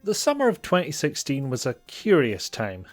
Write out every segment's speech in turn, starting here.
The summer of 2016 was a curious time.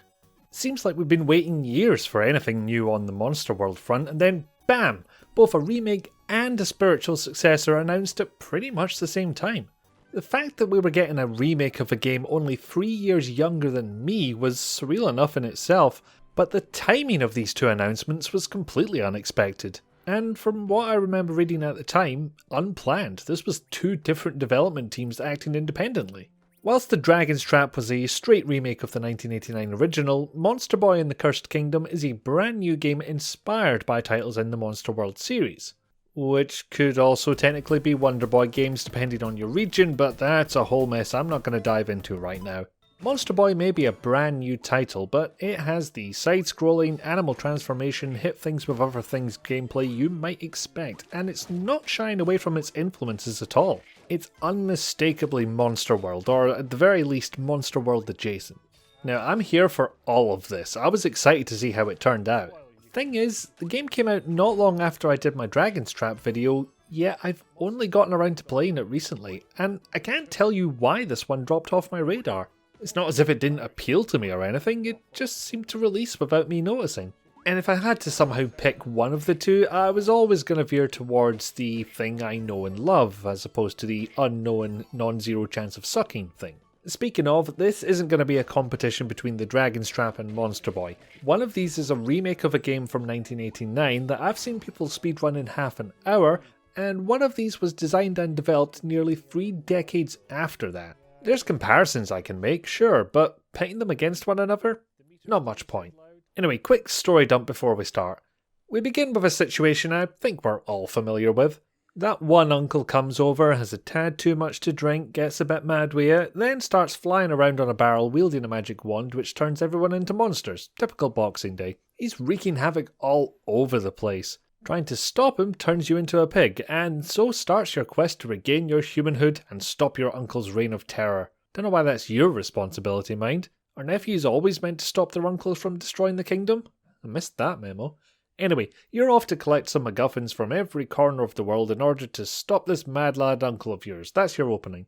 Seems like we've been waiting years for anything new on the Monster World front, and then bam! Both a remake and a spiritual successor announced at pretty much the same time. The fact that we were getting a remake of a game only 3 years younger than me was surreal enough in itself, but the timing of these two announcements was completely unexpected. And from what I remember reading at the time, unplanned. This was two different development teams acting independently. Whilst The Dragon's Trap was a straight remake of the 1989 original, Monster Boy and the Cursed Kingdom is a brand new game inspired by titles in the Monster World series. Which could also technically be Wonder Boy games depending on your region, but that's a whole mess I'm not going to dive into right now. Monster Boy may be a brand new title, but it has the side-scrolling, animal transformation, hit things with other things gameplay you might expect, and it's not shying away from its influences at all. It's unmistakably Monster World, or at the very least Monster World adjacent. Now I'm here for all of this. I was excited to see how it turned out. Thing is, the game came out not long after I did my Dragon's Trap video, yet I've only gotten around to playing it recently, and I can't tell you why this one dropped off my radar. It's not as if it didn't appeal to me or anything, it just seemed to release without me noticing. And if I had to somehow pick one of the two, I was always going to veer towards the thing I know and love, as opposed to the unknown, non-zero chance of sucking thing. Speaking of, this isn't going to be a competition between the Dragon's Trap and Monster Boy. One of these is a remake of a game from 1989 that I've seen people speedrun in half an hour, and one of these was designed and developed nearly 3 decades after that. There's comparisons I can make, sure, but pitting them against one another? Not much point. Anyway, quick story dump before we start. We begin with a situation I think we're all familiar with. That one uncle comes over, has a tad too much to drink, gets a bit mad with it, then starts flying around on a barrel wielding a magic wand which turns everyone into monsters. Typical Boxing Day. He's wreaking havoc all over the place. Trying to stop him turns you into a pig, and so starts your quest to regain your humanhood and stop your uncle's reign of terror. Don't know why that's your responsibility, mind. Are nephews always meant to stop their uncles from destroying the kingdom? I missed that memo. Anyway, you're off to collect some MacGuffins from every corner of the world in order to stop this mad lad uncle of yours. That's your opening.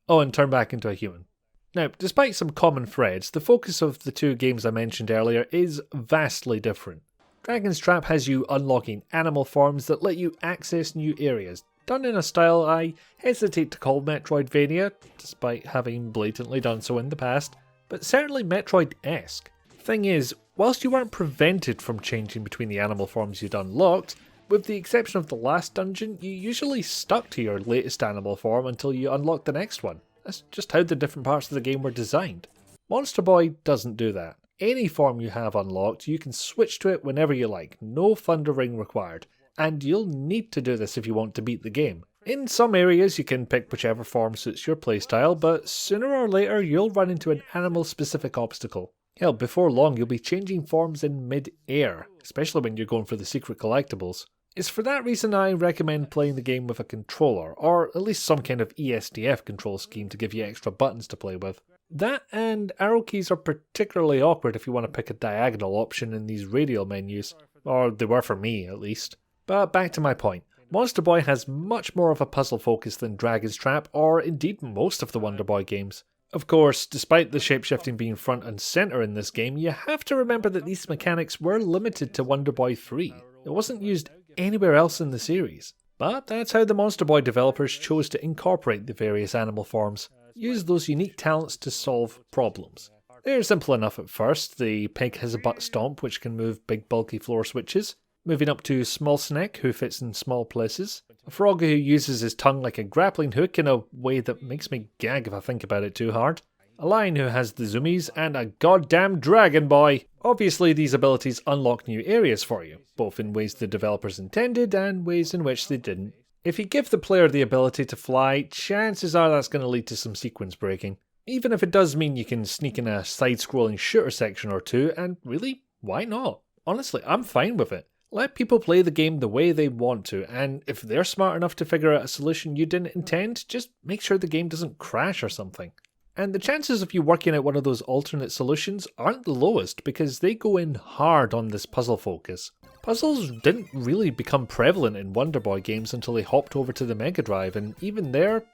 Oh, and turn back into a human. Now, despite some common threads, the focus of the two games I mentioned earlier is vastly different. Dragon's Trap has you unlocking animal forms that let you access new areas, done in a style I hesitate to call Metroidvania, despite having blatantly done so in the past, but certainly Metroid-esque. Thing is, whilst you weren't prevented from changing between the animal forms you'd unlocked, with the exception of the last dungeon, you usually stuck to your latest animal form until you unlocked the next one. That's just how the different parts of the game were designed. Monster Boy doesn't do that. Any form you have unlocked, you can switch to it whenever you like, no Thunder Ring required, and you'll need to do this if you want to beat the game. In some areas you can pick whichever form suits your playstyle, but sooner or later you'll run into an animal-specific obstacle. Hell, before long you'll be changing forms in mid-air, especially when you're going for the secret collectibles. It's for that reason I recommend playing the game with a controller, or at least some kind of ESDF control scheme to give you extra buttons to play with. That and arrow keys are particularly awkward if you want to pick a diagonal option in these radial menus, or they were for me at least. But back to my point. Monster Boy has much more of a puzzle focus than Dragon's Trap, or indeed most of the Wonder Boy games. Of course, despite the shapeshifting being front and centre in this game, you have to remember that these mechanics were limited to Wonder Boy 3. It wasn't used anywhere else in the series. But that's how the Monster Boy developers chose to incorporate the various animal forms. Use those unique talents to solve problems. They're simple enough at first. The pig has a butt stomp which can move big bulky floor switches. Moving up to Small Snake, who fits in small places. A frog who uses his tongue like a grappling hook in a way that makes me gag if I think about it too hard. A lion who has the zoomies, and a goddamn dragon boy! Obviously these abilities unlock new areas for you, both in ways the developers intended and ways in which they didn't. If you give the player the ability to fly, chances are that's going to lead to some sequence breaking. Even if it does mean you can sneak in a side-scrolling shooter section or two, and really, why not? Honestly, I'm fine with it. Let people play the game the way they want to, and if they're smart enough to figure out a solution you didn't intend, just make sure the game doesn't crash or something. And the chances of you working out one of those alternate solutions aren't the lowest, because they go in hard on this puzzle focus. Puzzles didn't really become prevalent in Wonder Boy games until they hopped over to the Mega Drive, and even there,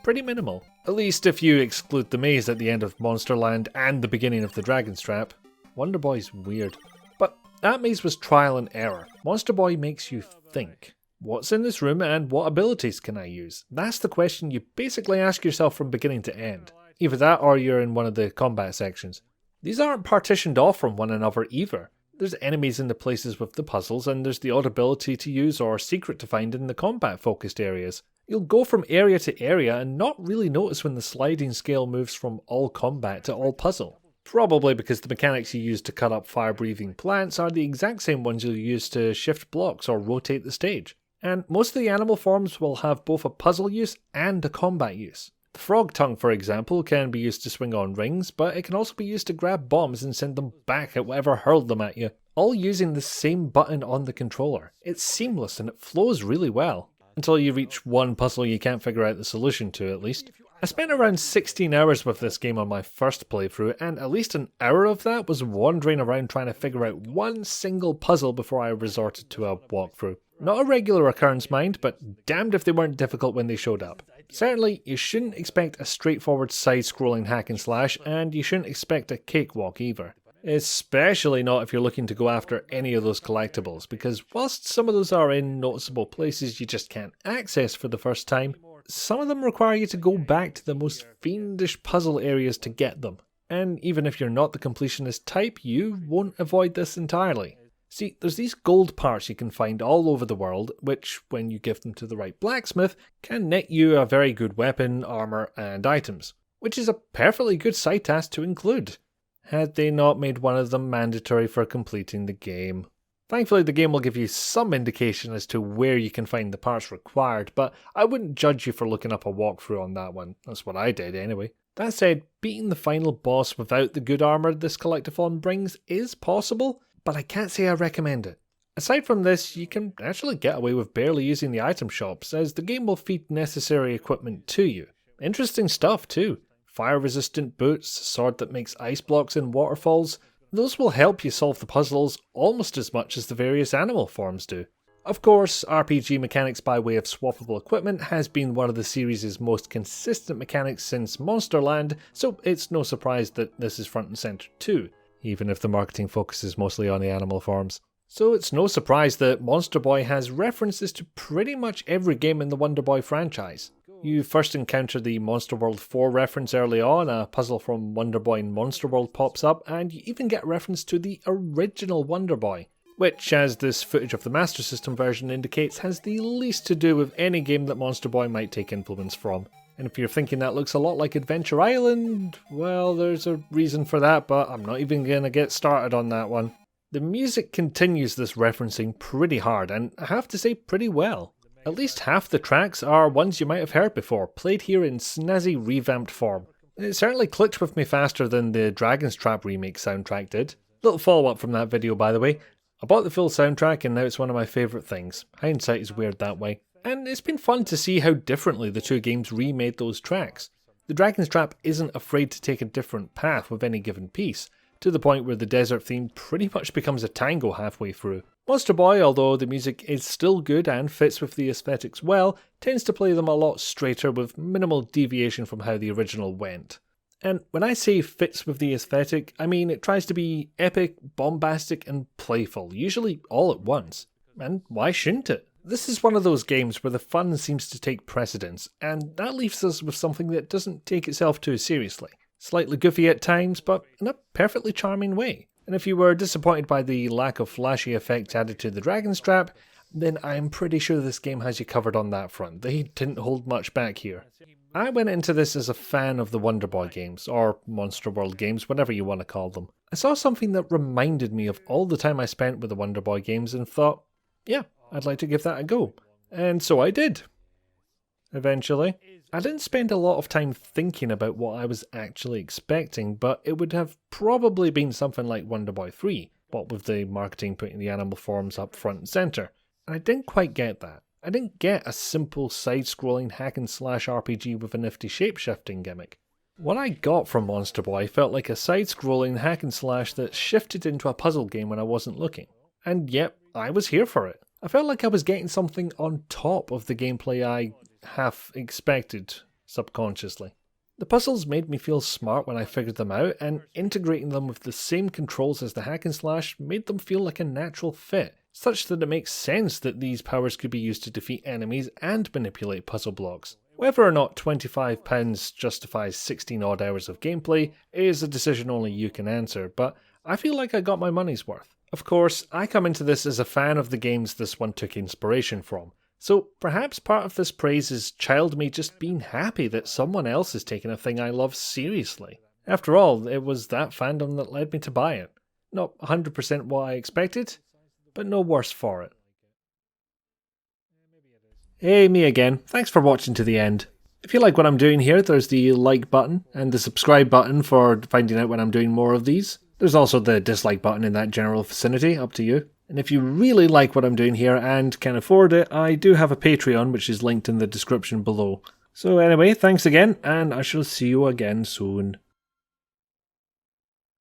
pretty minimal. At least if you exclude the maze at the end of Monsterland and the beginning of the Dragon's Trap. Wonder Boy's weird. But that maze was trial and error. Monster Boy makes you think. What's in this room and what abilities can I use? That's the question you basically ask yourself from beginning to end. Either that or you're in one of the combat sections. These aren't partitioned off from one another either. There's enemies in the places with the puzzles, and there's the odd ability to use or secret to find in the combat focused areas. You'll go from area to area and not really notice when the sliding scale moves from all combat to all puzzle. Probably because the mechanics you use to cut up fire-breathing plants are the exact same ones you'll use to shift blocks or rotate the stage. And most of the animal forms will have both a puzzle use and a combat use. The frog tongue, for example, can be used to swing on rings, but it can also be used to grab bombs and send them back at whatever hurled them at you, all using the same button on the controller. It's seamless and it flows really well. Until you reach one puzzle you can't figure out the solution to, at least. I spent around 16 hours with this game on my first playthrough, and at least an hour of that was wandering around trying to figure out one single puzzle before I resorted to a walkthrough. Not a regular occurrence, mind, but damned if they weren't difficult when they showed up. Certainly, you shouldn't expect a straightforward side-scrolling hack and slash, and you shouldn't expect a cakewalk either. Especially not if you're looking to go after any of those collectibles, because whilst some of those are in noticeable places you just can't access for the first time, some of them require you to go back to the most fiendish puzzle areas to get them. And even if you're not the completionist type, you won't avoid this entirely. See, there's these gold parts you can find all over the world, which, when you give them to the right blacksmith, can net you a very good weapon, armour, and items. Which is a perfectly good side task to include, had they not made one of them mandatory for completing the game. Thankfully, the game will give you some indication as to where you can find the parts required, but I wouldn't judge you for looking up a walkthrough on that one. That's what I did anyway. That said, beating the final boss without the good armour this collectathon brings is possible, but I can't say I recommend it. Aside from this, you can actually get away with barely using the item shops, as the game will feed necessary equipment to you. Interesting stuff too. Fire-resistant boots, a sword that makes ice blocks in waterfalls. Those will help you solve the puzzles almost as much as the various animal forms do. Of course, RPG mechanics by way of swappable equipment has been one of the series' most consistent mechanics since Monsterland, so it's no surprise that this is front and centre too, even if the marketing focuses mostly on the animal forms. So it's no surprise that Monster Boy has references to pretty much every game in the Wonder Boy franchise. You first encounter the Monster World 4 reference early on, a puzzle from Wonder Boy in Monster World pops up, and you even get reference to the original Wonder Boy, which, as this footage of the Master System version indicates, has the least to do with any game that Monster Boy might take influence from. And if you're thinking that looks a lot like Adventure Island, well, there's a reason for that, but I'm not even going to get started on that one. The music continues this referencing pretty hard, and I have to say pretty well. At least half the tracks are ones you might have heard before, played here in snazzy revamped form. It certainly clicked with me faster than the Dragon's Trap remake soundtrack did. Little follow-up from that video, by the way. I bought the full soundtrack and now it's one of my favourite things. Hindsight is weird that way. And it's been fun to see how differently the two games remade those tracks. The Dragon's Trap isn't afraid to take a different path with any given piece, to the point where the desert theme pretty much becomes a tango halfway through. Monster Boy, although the music is still good and fits with the aesthetics well, tends to play them a lot straighter with minimal deviation from how the original went. And when I say fits with the aesthetic, I mean it tries to be epic, bombastic and playful, usually all at once. And why shouldn't it? This is one of those games where the fun seems to take precedence, and that leaves us with something that doesn't take itself too seriously. Slightly goofy at times, but in a perfectly charming way. And if you were disappointed by the lack of flashy effects added to the Dragon's Trap, then I'm pretty sure this game has you covered on that front. They didn't hold much back here. I went into this as a fan of the Wonder Boy games, or Monster World games, whatever you want to call them. I saw something that reminded me of all the time I spent with the Wonder Boy games and thought, yeah, I'd like to give that a go. And so I did. Eventually. I didn't spend a lot of time thinking about what I was actually expecting, but it would have probably been something like Wonder Boy 3, what with the marketing putting the animal forms up front and centre. And I didn't quite get that. I didn't get a simple side-scrolling hack-and-slash RPG with a nifty shape-shifting gimmick. What I got from Monster Boy felt like a side-scrolling hack-and-slash that shifted into a puzzle game when I wasn't looking. And yep, I was here for it. I felt like I was getting something on top of the gameplay I half expected. subconsciously. The puzzles made me feel smart when I figured them out, and integrating them with the same controls as the hack and slash made them feel like a natural fit, such that it makes sense that these powers could be used to defeat enemies and manipulate puzzle blocks. Whether or not £25 justifies 16 odd hours of gameplay is a decision only you can answer, but I feel like I got my money's worth. Of course, I come into this as a fan of the games this one took inspiration from, so perhaps part of this praise is child me just being happy that someone else is taking a thing I love seriously. After all, it was that fandom that led me to buy it. Not 100% what I expected, but no worse for it. Hey, me again. Thanks for watching to the end. If you like what I'm doing here, there's the like button and the subscribe button for finding out when I'm doing more of these. There's also the dislike button in that general vicinity, up to you. And if you really like what I'm doing here and can afford it, I do have a Patreon, which is linked in the description below. So anyway, thanks again, and I shall see you again soon.